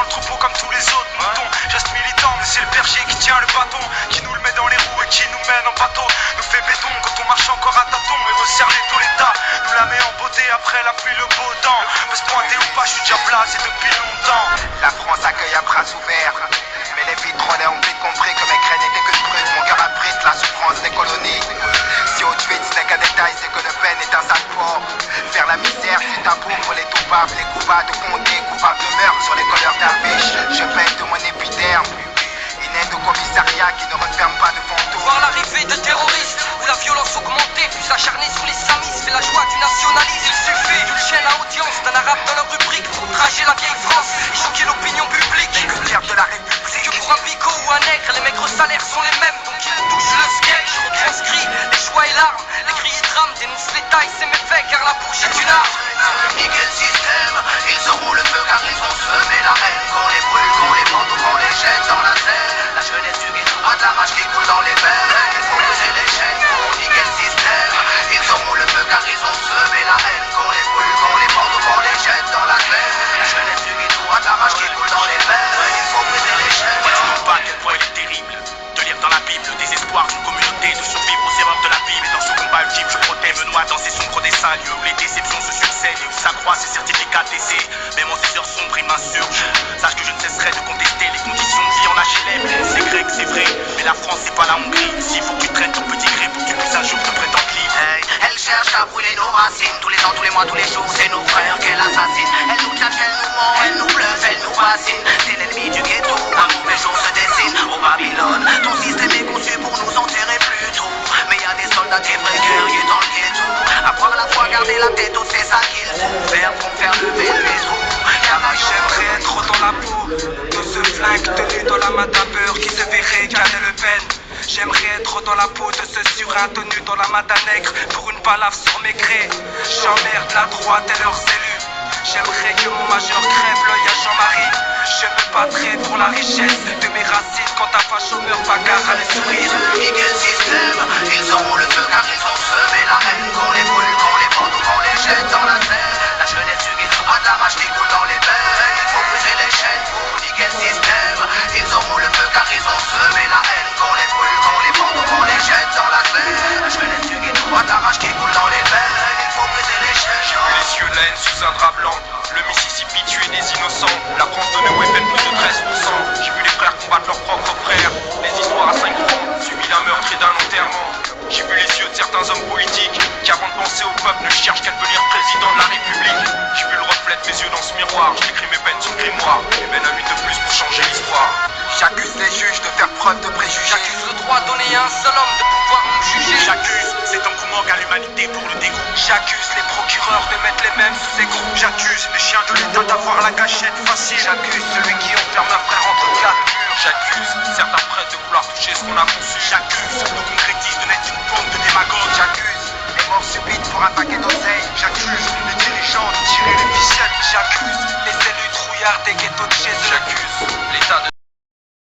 le troupeau comme tous les autres moutons. Je reste militant, mais c'est le berger qui tient le bâton, qui nous le met dans les roues et qui nous mène en bateau. Nous fait béton quand on marche encore à tâtons et resserre les taux l'état. Nous la met en beauté après la pluie, le beau temps. Peut se pointer ou pas, je suis déjà placé depuis longtemps. La France accueille à bras ouverts. Mais les vitrolets ont vite compris que mes graines n'étaient que brutes. Mon cœur abrite la souffrance des colonies. Si Auschwitz n'est qu'un détail, c'est que Le Pen est un sale porc. Faire la misère, c'est un pour les coupables. Les coupables de Condé, coupables de meurtre sur les couleurs d'affiches. Je pète de mon épiderme. Une aide au commissariat qui ne referme pas de fantômes. Voir l'arrivée de terroristes, où la violence augmentée, plus acharnée sous l'islamisme, fait la joie du nationalisme. Il suffit d'une chaîne à audience, d'un arabe dans leur rubrique pour outrager la vieille France et choquer l'opinion publique. Fier de la République. Que pour un bigot ou un nègre, les maigres salaires sont les mêmes, donc ils touchent le sketch. Retranscrit les joies et larmes, les cris et drames dénoncent les tailles, c'est méfaits car la bouche est une arme. Niquer le système, ils auront le feu car ils ont semé la haine. Qu'on les brûle, qu'on les pende ou qu'on les jette dans la Seine. La jeunesse du ghetto a de la rage qui coule dans les veines. Il faut briser les chaînes pour niquer le système. Ils auront le feu car ils ont semé la haine. Qu'on les brûle, qu'on les pende ou qu'on les jette dans la Seine. La jeunesse du ghetto a de la rage qui coule dans les veines. Il faut briser les chaînes. Moi tu vois pas à quel point il est terrible de lire dans la Bible le désespoir d'une communauté, de survivre aux erreurs de la Bible. Et dans ce combat ultime, je protège, me noie dans ces sombres dessins, lieux où les déceptions se succèdent et où s'accroissent ces certificats d'essai. Même en ces heures sombres, il m'insurge. Sache que je ne cesserai de contester les conditions de vie en HLM. C'est grec, c'est vrai, mais la France c'est pas la Hongrie. Ici, faut que tu traînes ton petit gré pour que tu puisses un jour te prétendre libre. Hey, elle cherche à brûler nos racines. Tous les ans, tous les mois, tous les jours, c'est nos frères qu'elle assassine. Elle nous tchatche, elle nous ment, elle nous bluffe, elle nous bassine. C'est l'ennemi du ghetto, un mauvais jour se dessine. Au Babylone, ton système est conçu pour nous enterrer plus tôt. Mais y a des soldats, des vrais guerriers dans le ghetto. Avoir la foi, garder la tête haute, c'est ça qu'il faut faire pour faire lever le métro. J'aimerais être dans la peau de ce flingue tenu dans la main d'un beurre qui se verrait caler Le Pen. J'aimerais être dans la peau de ce surin tenu dans la main d'un nègre pour une balafre sur mes grès. J'emmerde la droite et leurs élus. J'aimerais que mon majeur crève l'œil à Jean-Marie. Je me battrai pour la richesse de mes racines quand un facho meurt bagarre à les sourires. Niquer le système, ils auront le feu car ils ont semé la haine. Qu'on les brûle, qu'on les pende ou qu'on les jette dans la Seine. La jeunesse du ghetto a de la rage qui coule dans les veines. Il faut briser les chaînes pour niquer le système. Ils auront le feu car ils ont semé la haine. Qu'on les brûle, qu'on les pende ou qu'on les jette dans la Seine. La jeunesse du ghetto a de la rage qui coule dans les veines. Il faut briser les chaînes. Les yeux de la haine sous un drap blanc. Le Mississippi tuait des innocents. La France donnait au FN plus de 13%. J'ai vu les frères combattre leurs propres frères. Les histoires à 5 francs, suivi d'un meurtre et d'un enterrement. J'ai vu les yeux de certains hommes politiques qui avant de penser au peuple ne cherchent qu'à devenir président de la République. J'ai vu le reflet de mes yeux dans ce miroir. J'écris mes peines sur le grimoire. Et mène un 8 de plus pour changer l'histoire. J'accuse les juges de faire preuve de préjugés. J'accuse le droit donné à un seul homme de pouvoir nous juger. J'accuse cet homme qui manque à l'humanité pour le dégoût. J'accuse les procureurs de mettre les mêmes sous écrou. J'accuse les chiens de l'État d'avoir la gâchette facile. J'accuse celui qui enferme un frère entre quatre murs. J'accuse certains prêtres de vouloir toucher ce qu'on a conçu. J'accuse nos concrétistes de n'être qu'une bande de démagogues. J'accuse les morts subites pour un paquet d'oseille. J'accuse les dirigeants de tirer les ficelles. J'accuse les élus trouillards des ghettos de chez eux. J'accuse l'État de